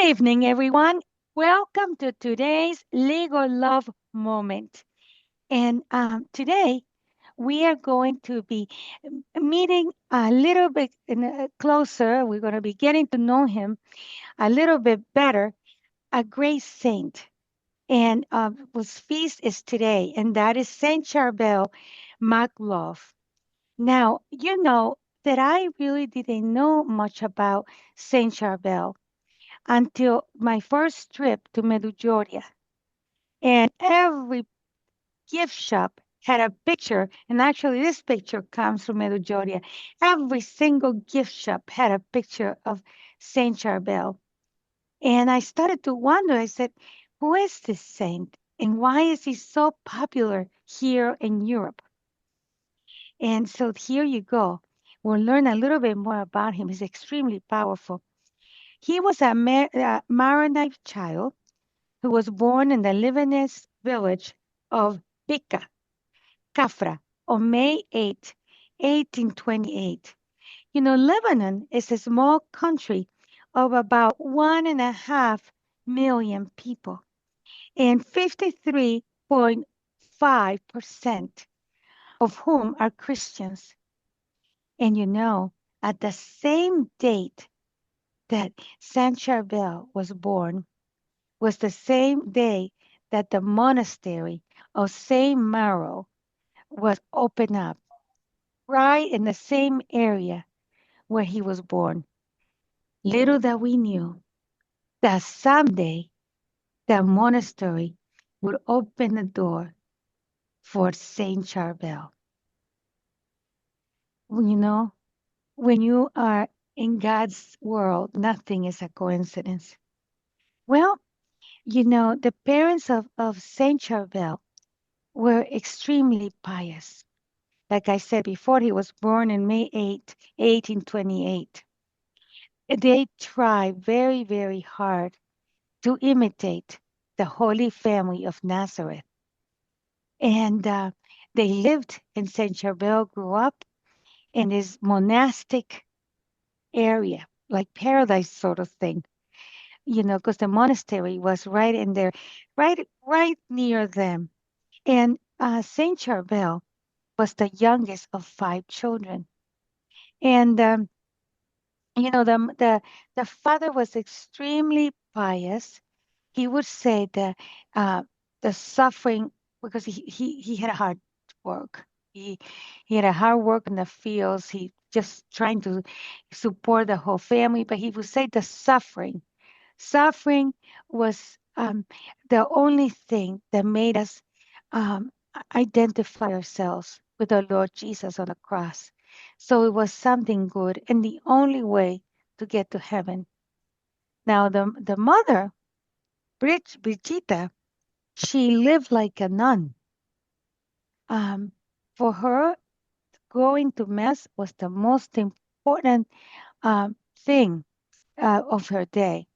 Evening, everyone. Welcome to today's Lego Love Moment. And today we are going to be meeting a little bit closer. We're going to be getting to know him a little bit better, a great saint. And whose feast is today, and that is St Charbel Maglov. Now, you know that I really didn't know much about St Charbel until my first trip to Medjugorje. And every gift shop had a picture, and actually this picture comes from Medjugorje. Every single gift shop had a picture of Saint Charbel. And I started to wonder, I said, who is this saint? And why is he so popular here in Europe? And so here you go. We'll learn a little bit more about him. He's extremely powerful. He was a Maronite child who was born in the Lebanese village of Bika, Kafra, on May 8, 1828. You know, Lebanon is a small country of about 1.5 million people, and 53.5% of whom are Christians. And you know, at the same date that Saint Charbel was born, was the same day that the monastery of St. Maro was opened up, right in the same area where he was born. Little that we knew that someday the monastery would open the door for St. Charbel. Well, you know, when you are in God's world, nothing is a coincidence. Well, you know, the parents of St. Charbel were extremely pious. Like I said before, he was born in May 8, 1828. They tried very, very hard to imitate the Holy Family of Nazareth. And they lived in St. Charbel, grew up in this monastic area, like paradise sort of thing, you know, because the monastery was right in there, right near them. And St. Charbel was the youngest of five children. And you know, the father was extremely pious. He would say that uh, the suffering, because he had a hard work. He he had a hard work in the fields. He just trying to support the whole family, but he would say the suffering was the only thing that made us identify ourselves with our Lord Jesus on the cross. So it was something good and the only way to get to heaven. Now, the mother, Brigitta, she lived like a nun. Um, for her, going to Mass was the most important thing of her day.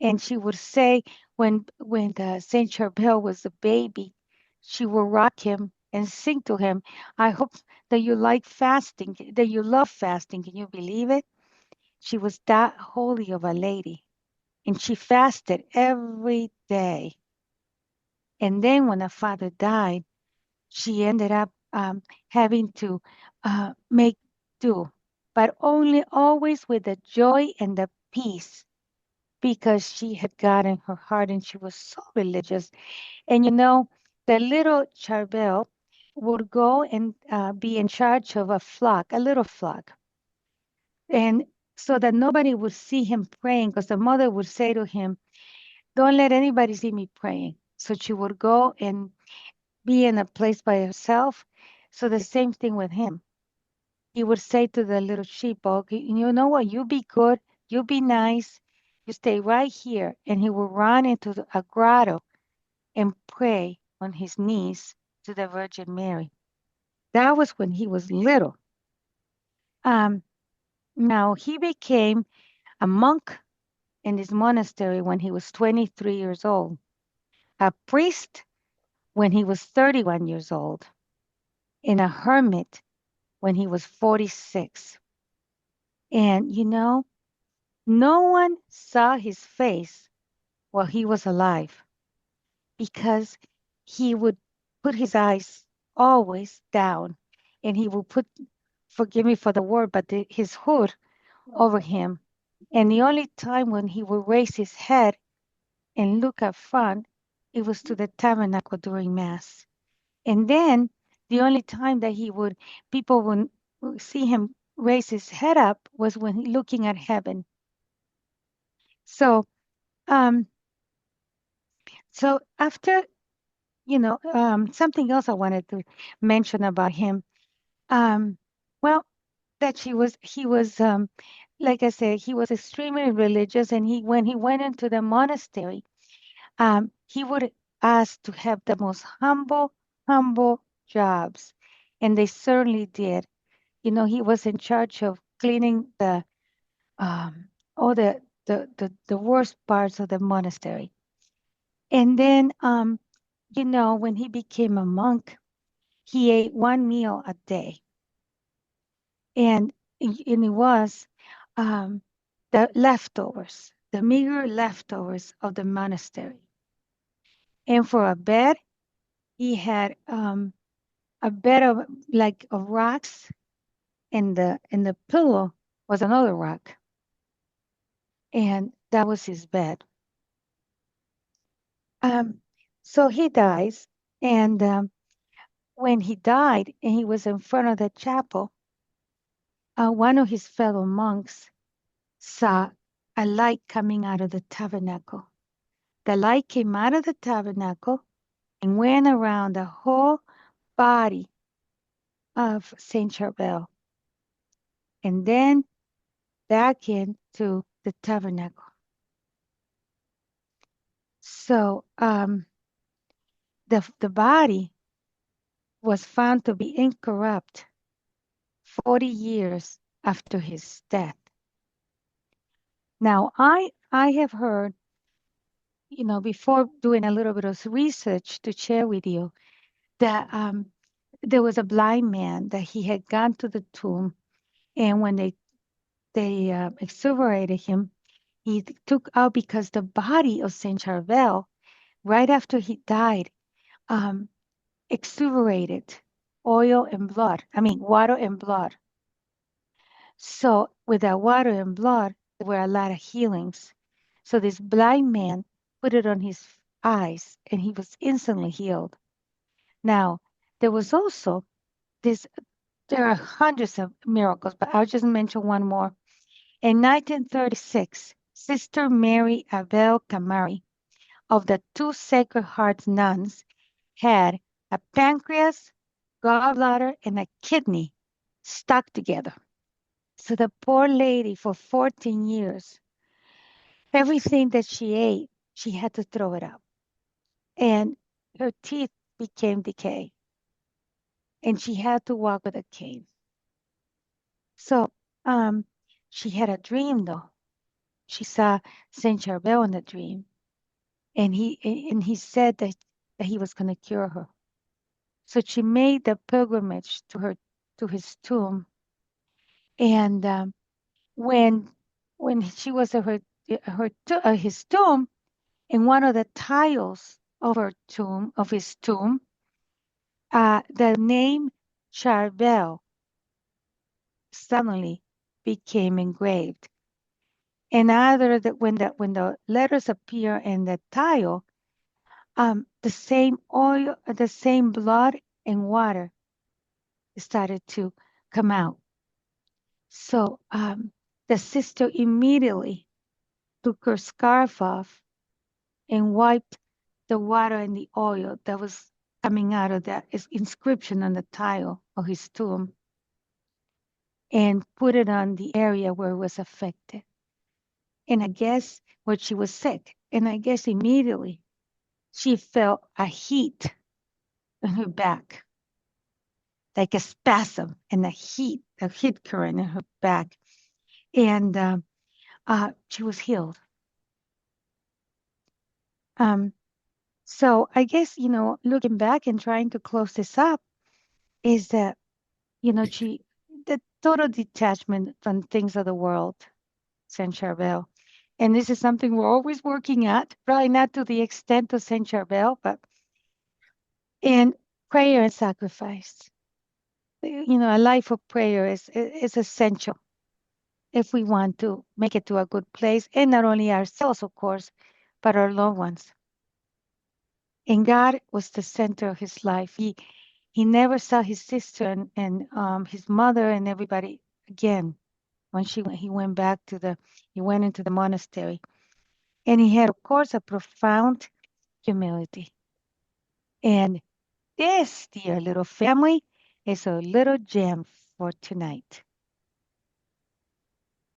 And she would say when the Saint Charbel was a baby, she would rock him and sing to him. I hope that you like fasting, that you love fasting. Can you believe it? She was that holy of a lady, and she fasted every day. And then when her father died, she ended up having to make do, but only always with the joy and the peace because she had God in her heart and she was so religious. And you know, the little Charbel would go and be in charge of a flock, a little flock. And so that nobody would see him praying, because the mother would say to him, don't let anybody see me praying. So she would go and be in a place by herself. So the same thing with him. He would say to the little sheep, okay, you know what? You be good, you be nice, you stay right here. And he would run into a grotto and pray on his knees to the Virgin Mary. That was when he was little. Um, Now he became a monk in this monastery when he was 23 years old, a priest when he was 31 years old, and a hermit when he was 46. And you know, No one saw his face while he was alive because he would put his eyes always down and he would put, forgive me for the word, but his hood over him. And the only time when he would raise his head and look up front, it was to the tabernacle during Mass. And then the only time that people would see him raise his head up was when he looking at heaven. So, um, so after, something else I wanted to mention about him. Um, well, that he was, like I said, he was extremely religious, and when he went into the monastery, he would ask to have the most humble jobs, and they certainly did. He was in charge of cleaning um, all the worst parts of the monastery. And then, when he became a monk, he ate one meal a day, and it was um, the leftovers, the meager leftovers of the monastery. And for a bed, he had a bed of rocks, and the pillow was another rock, and that was his bed. Um, so he dies, and when he died, and he was in front of the chapel, one of his fellow monks saw a light coming out of the tabernacle. The light came out of the tabernacle and went around the whole body of St. Charbel, and then back into the tabernacle. So the body was found to be incorrupt 40 years after his death. Now, I have heard, before doing a little bit of research to share with you, that there was a blind man that he had gone to the tomb, and when they exonerated him, he took out, because the body of Saint Charbel, right after he died, um, exuberated oil and blood. I mean, water and blood. So with that water and blood, there were a lot of healings. So this blind man put it on his eyes, and he was instantly healed. Now, there was also this, there are hundreds of miracles, but I'll just mention one more. In 1936, Sister Mary Abel Camari of the Two Sacred Hearts nuns had a pancreas, gallbladder, and a kidney stuck together. So the poor lady, for 14 years, everything that she ate, she had to throw it up. And her teeth became decay. And she had to walk with a cane. So she had a dream, though. She saw Saint Charbel in the dream. And he said that he was going to cure her. So she made the pilgrimage to his tomb. And when she was at his tomb, in one of the tiles of his tomb, the name Charbel suddenly became engraved. And either that when the letters appear in the tile, the same oil, the same blood and water started to come out. So the sister immediately took her scarf off and wiped the water and the oil that was coming out of that inscription on the tile of his tomb, and put it on the area where it was affected. And I guess where she was sick. And I guess immediately she felt a heat in her back, like a spasm and a heat current in her back. And she was healed. Um, so I guess, looking back and trying to close this up, is that, the total detachment from things of the world. St Charbel. And this is something we're always working at, probably not to the extent of St Charbel, but in prayer and sacrifice. A life of prayer is essential if we want to make it to a good place, and not only ourselves, of course, but our loved ones. And God was the center of his life. He never saw his sister and his mother and everybody again when he went back he went into the monastery. And he had, of course, a profound humility. And this, dear little family, is a little gem for tonight.